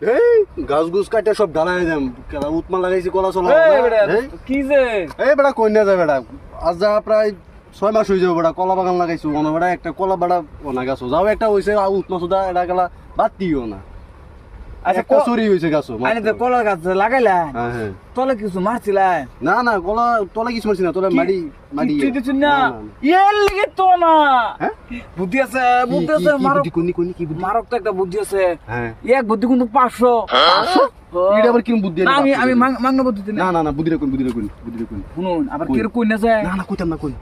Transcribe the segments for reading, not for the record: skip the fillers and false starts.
এই গাছ গুছ কাটে সব ঢালাই দেম কেলা উতমা লাগাইছি কলা চলা কি যে এই বেটা কই না যায় বেটা আজ যা প্রায় 6 মাস হয়ে যাবে বেটা কলা বাগান লাগাইছো মনে বেটা একটা কলা বেটা অনা গাছ যাও একটা হইছে উতমা সুদা এটা গেলা বাদ দিও না আচ্ছা একটা চুরি হইছে গাছ আইনে তো কলার গাছ লাগাইলা হ্যাঁ হ্যাঁ তলে কিছু মারছিলা না না কলা তলা কিছু মারছি না তোরা মাটি মাটি তুই কিছু না এর লিগে তো না বুদ্ধি আছে মারক কোনি কোনি কি বুদ্ধি মারক তো একটা বুদ্ধি আছে হ্যাঁ এক বুদ্ধি কিন্তু 500 এটা আবার কি বুদ্ধি না আমি মাংনা বুদ্ধি না না না বুদ্ধিটা কোন শুনুন আবার কি কই না যায় না না কইতাম না কই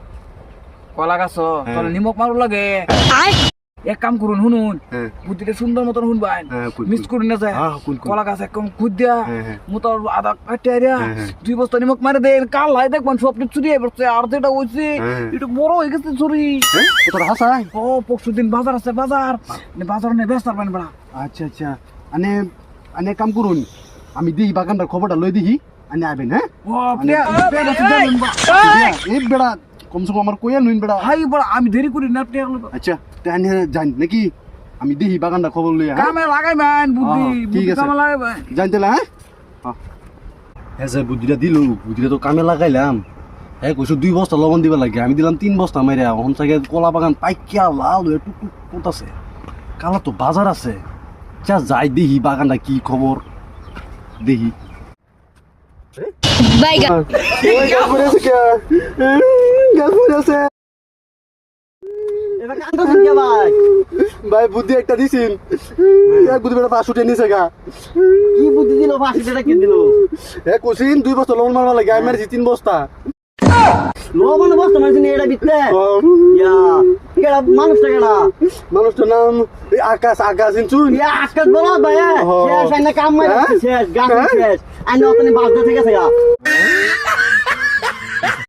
কলা গাছ তলে নিমক মারু লাগে এক কাম করুন শুনুন বুদ্ধিটা সুন্দর মতন শুনবাই মিস করুন না যায় কলা গাছ একদম খুদ দিয়া মোটর আধা কাটিয়া 2 বস্তা নিমক মারে দেন কাল লাই দেখবেন সব চুরি হয়ে পড়ছে আর যেটা হইছে এটা বড় হয়ে গেছে চুরি তোর হাসাই ও পরশুদিন বাজার আছে বাজার নিয়ে ব্যস্ত পারবেন বড়া আচ্ছা আচ্ছা আনে আনে কাম করুন আমি দিই বাগানটার খবরটা লই দিই আনে আইবেন হ্যাঁ ও আপনি এই বেড়া কমসে কম আমার কইয়া নুন বেড়া হাই বড় আমি দেরি করি না আপনি আচ্ছা তাই জান নাকি আমি দিই বাগানটা খবর লই কামে লাগাইবেন বুদ্ধি ঠিক আছে কামে লাগাইবেন জানতেলা হ্যাঁ স্যার বুদ্ধিটা দিল বুদ্ধিটা তো কামে লাগাইলাম হ্যাঁ কইছো 2 বস্তা লবণ দিবা লাগে আমি দিলাম 3 বস্তা মাইরা এখন থেকে কলা বাগান পাইকিয়া লাল হয়ে টুক করতেছে কালা তো বাজার আছে যা যাই দেখি বাগানটা কি খবর দেখি বাইগা ভাই বুদ্ধি একটা দিছিন এক বুদ্ধি বেটা 500 টাকা নিছে গা কি বুদ্ধি দিল 500 টাকা কি দিল এক কোসিন 2 বস্তা লবণ মারবা লাগে আমি মারছি 3 বস্তা লবণ বস্তা মারছিস এটা বিতলে ইয়া কেডা মানুষটার নাম এই আকাশ ইনচুন ইয়া আজকাল বলা ভাই শেষ আইনা কাম মারা শেষ গাছ শেষ আইনা ওখানে বাজতে থেকে গেছে